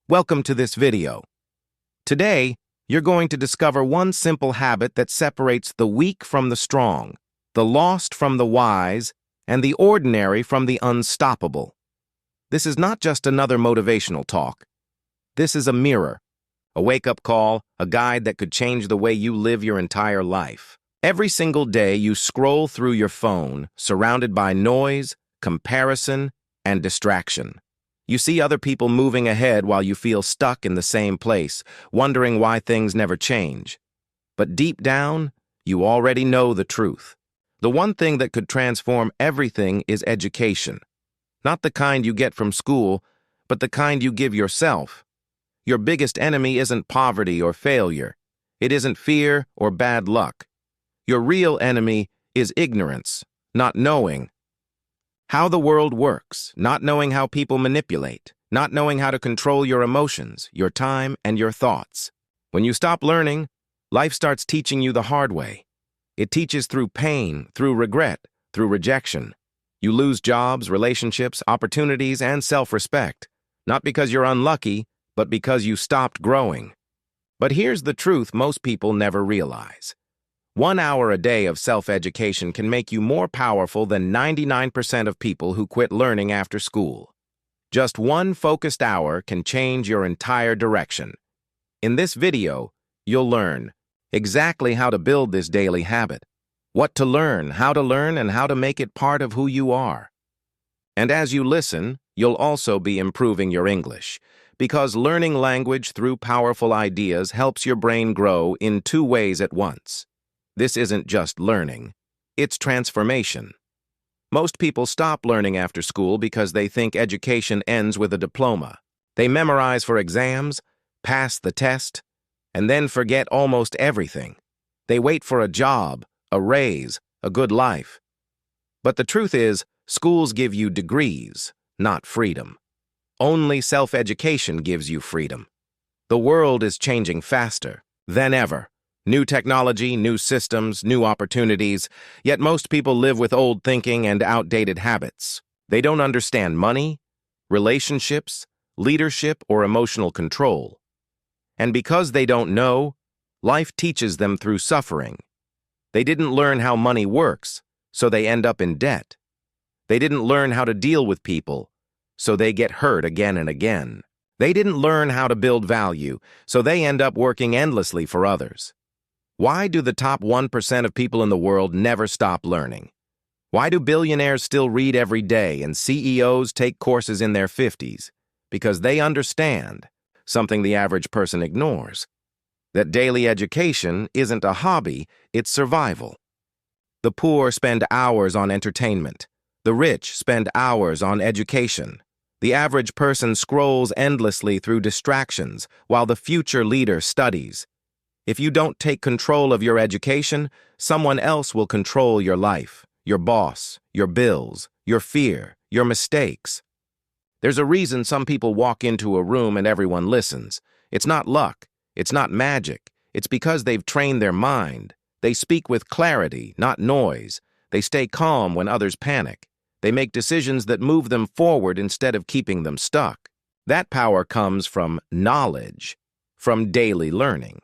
Welcome to this video. Today, you're going to discover one simple habit that separates the weak from the strong, the lost from the wise, and the ordinary from the unstoppable. This is not just another motivational talk. This is a mirror, a wake-up call, a guide that could change the way you live your entire life. Every single day, you scroll through your phone, surrounded by noise, comparison, and distraction. You see other people moving ahead while you feel stuck in the same place, wondering why things never change. But deep down, you already know the truth. The one thing that could transform everything is education. Not the kind you get from school, but the kind you give yourself. Your biggest enemy isn't poverty or failure. It isn't fear or bad luck. Your real enemy is ignorance, not knowing how the world works, not knowing how people manipulate, not knowing how to control your emotions, your time, and your thoughts. When you stop learning, life starts teaching you the hard way. It teaches through pain, through regret, through rejection. You lose jobs, relationships, opportunities, and self-respect, not because you're unlucky, but because you stopped growing. But here's the truth most people never realize. 1 hour a day of self-education can make you more powerful than 99% of people who quit learning after school. Just one focused hour can change your entire direction. In this video, you'll learn exactly how to build this daily habit, what to learn, and how to make it part of who you are. And as you listen, you'll also be improving your English, because learning language through powerful ideas helps your brain grow in 2 ways at once. This isn't just learning, it's transformation. Most people stop learning after school because they think education ends with a diploma. They memorize for exams, pass the test, and then forget almost everything. They wait for a job, a raise, a good life. But the truth is, schools give you degrees, not freedom. Only self-education gives you freedom. The world is changing faster than ever. New technology, new systems, new opportunities, yet most people live with old thinking and outdated habits. They don't understand money, relationships, leadership, or emotional control. And because they don't know, life teaches them through suffering. They didn't learn how money works, so they end up in debt. They didn't learn how to deal with people, so they get hurt again and again. They didn't learn how to build value, so they end up working endlessly for others. Why do the top 1% of people in the world never stop learning? Why do billionaires still read every day and CEOs take courses in their 50s? Because they understand, something the average person ignores, that daily education isn't a hobby, it's survival. The poor spend hours on entertainment. The rich spend hours on education. The average person scrolls endlessly through distractions while the future leader studies. If you don't take control of your education, someone else will control your life, your boss, your bills, your fear, your mistakes. There's a reason some people walk into a room and everyone listens. It's not luck. It's not magic. It's because they've trained their mind. They speak with clarity, not noise. They stay calm when others panic. They make decisions that move them forward instead of keeping them stuck. That power comes from knowledge, from daily learning.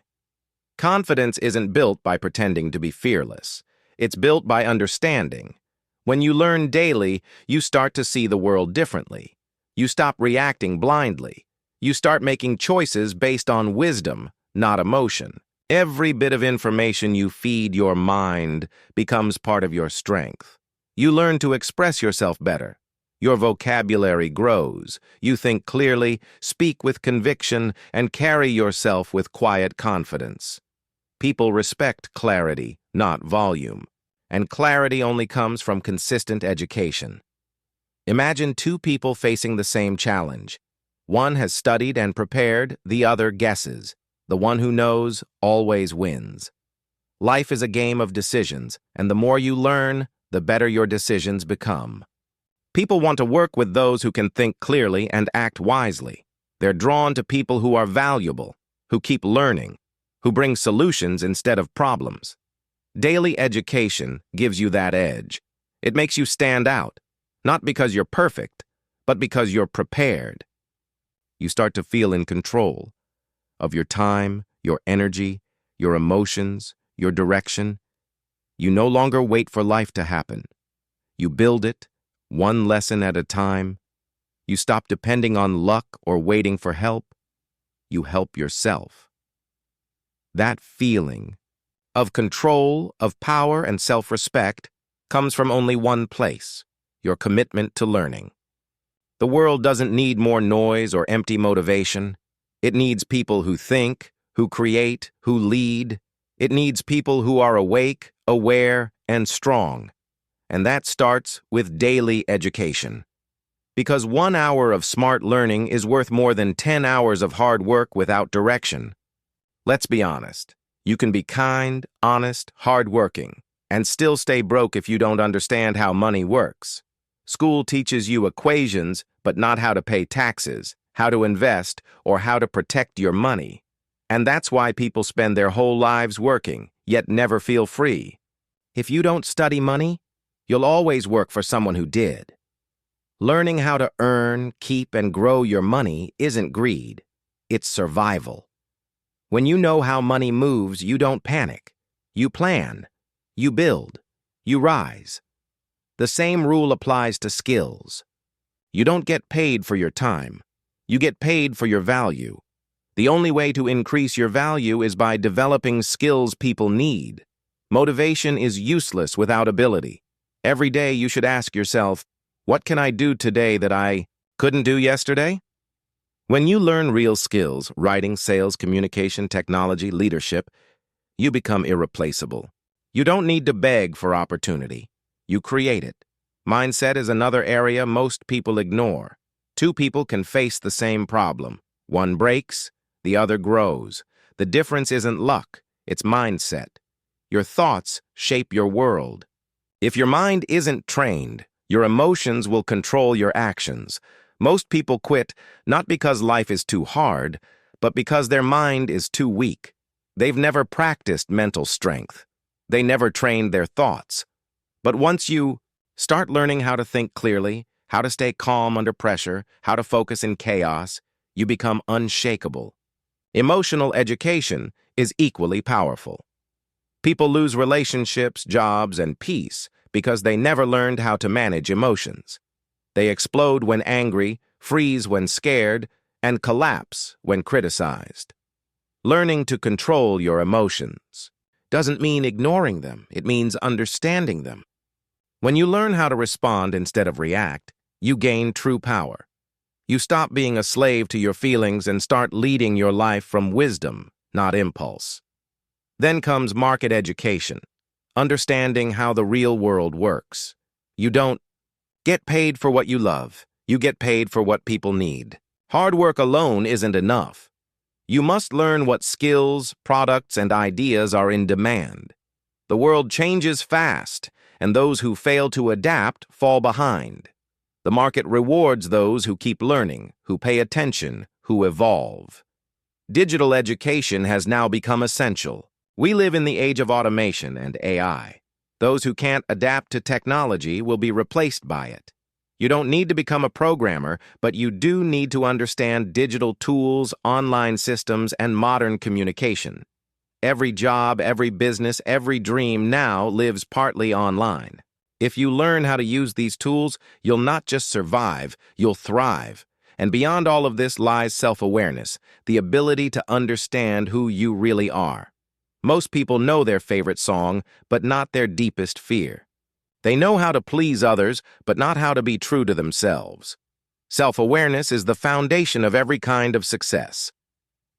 Confidence isn't built by pretending to be fearless. It's built by understanding. When you learn daily, you start to see the world differently. You stop reacting blindly. You start making choices based on wisdom, not emotion. Every bit of information you feed your mind becomes part of your strength. You learn to express yourself better. Your vocabulary grows. You think clearly, speak with conviction, and carry yourself with quiet confidence. People respect clarity, not volume, and clarity only comes from consistent education. Imagine 2 people facing the same challenge. One has studied and prepared, the other guesses. The one who knows always wins. Life is a game of decisions, and the more you learn, the better your decisions become. People want to work with those who can think clearly and act wisely. They're drawn to people who are valuable, who keep learning, who bring solutions instead of problems. Daily education gives you that edge. It makes you stand out, not because you're perfect, but because you're prepared. You start to feel in control of your time, your energy, your emotions, your direction. You no longer wait for life to happen. You build it, one lesson at a time. You stop depending on luck or waiting for help. You help yourself. That feeling of control, of power, and self-respect comes from only one place: your commitment to learning. The world doesn't need more noise or empty motivation. It needs people who think, who create, who lead. It needs people who are awake, aware, and strong. And that starts with daily education. Because 1 hour of smart learning is worth more than 10 hours of hard work without direction. Let's be honest. You can be kind, honest, hardworking, and still stay broke if you don't understand how money works. School teaches you equations, but not how to pay taxes, how to invest, or how to protect your money. And that's why people spend their whole lives working, yet never feel free. If you don't study money, you'll always work for someone who did. Learning how to earn, keep, and grow your money isn't greed. It's survival. When you know how money moves, you don't panic. You plan. You build. You rise. The same rule applies to skills. You don't get paid for your time. You get paid for your value. The only way to increase your value is by developing skills people need. Motivation is useless without ability. Every day you should ask yourself, what can I do today that I couldn't do yesterday? When you learn real skills, writing, sales, communication, technology, leadership, you become irreplaceable. You don't need to beg for opportunity. You create it. Mindset is another area most people ignore. Two people can face the same problem. One breaks, the other grows. The difference isn't luck, it's mindset. Your thoughts shape your world. If your mind isn't trained, your emotions will control your actions. Most people quit not because life is too hard, but because their mind is too weak. They've never practiced mental strength. They never trained their thoughts. But once you start learning how to think clearly, how to stay calm under pressure, how to focus in chaos, you become unshakable. Emotional education is equally powerful. People lose relationships, jobs, and peace because they never learned how to manage emotions. They explode when angry, freeze when scared, and collapse when criticized. Learning to control your emotions doesn't mean ignoring them. It means understanding them. When you learn how to respond instead of react, you gain true power. You stop being a slave to your feelings and start leading your life from wisdom, not impulse. Then comes market education, understanding how the real world works. You don't get paid for what you love. You get paid for what people need. Hard work alone isn't enough. You must learn what skills, products, and ideas are in demand. The world changes fast, and those who fail to adapt fall behind. The market rewards those who keep learning, who pay attention, who evolve. Digital education has now become essential. We live in the age of automation and AI. Those who can't adapt to technology will be replaced by it. You don't need to become a programmer, but you do need to understand digital tools, online systems, and modern communication. Every job, every business, every dream now lives partly online. If you learn how to use these tools, you'll not just survive, you'll thrive. And beyond all of this lies self-awareness, the ability to understand who you really are. Most people know their favorite song, but not their deepest fear. They know how to please others, but not how to be true to themselves. Self-awareness is the foundation of every kind of success.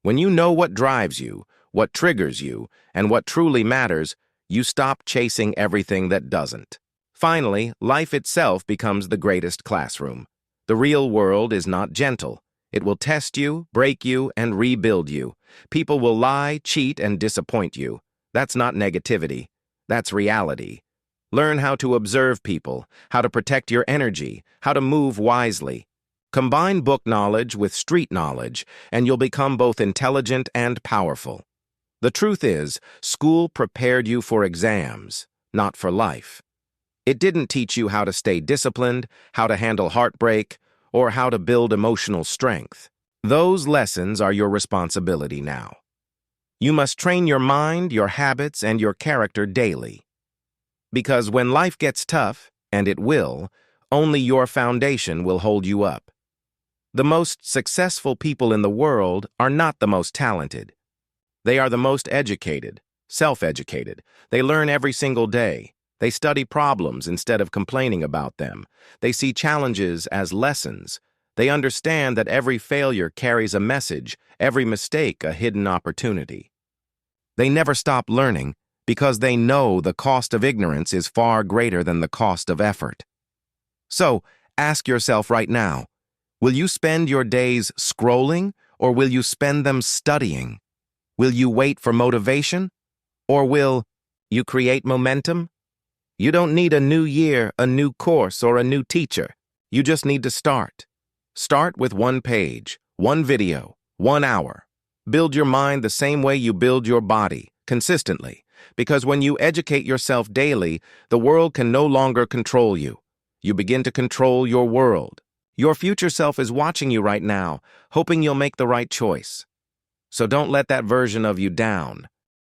When you know what drives you, what triggers you, and what truly matters, you stop chasing everything that doesn't. Finally, life itself becomes the greatest classroom. The real world is not gentle. It will test you, break you, and rebuild you. People will lie, cheat, and disappoint you. That's not negativity. That's reality. Learn how to observe people, how to protect your energy, how to move wisely. Combine book knowledge with street knowledge, and you'll become both intelligent and powerful. The truth is, school prepared you for exams, not for life. It didn't teach you how to stay disciplined, how to handle heartbreak, or how to build emotional strength. Those lessons are your responsibility now. You must train your mind, your habits, and your character daily. Because when life gets tough, and it will, only your foundation will hold you up. The most successful people in the world are not the most talented. They are the most educated, self-educated. They learn every single day. They study problems instead of complaining about them. They see challenges as lessons. They understand that every failure carries a message, every mistake a hidden opportunity. They never stop learning because they know the cost of ignorance is far greater than the cost of effort. So, ask yourself right now, will you spend your days scrolling or will you spend them studying? Will you wait for motivation or will you create momentum? You don't need a new year, a new course, or a new teacher. You just need to start. Start with one page, one video, 1 hour. Build your mind the same way you build your body, consistently. Because when you educate yourself daily, the world can no longer control you. You begin to control your world. Your future self is watching you right now, hoping you'll make the right choice. So don't let that version of you down.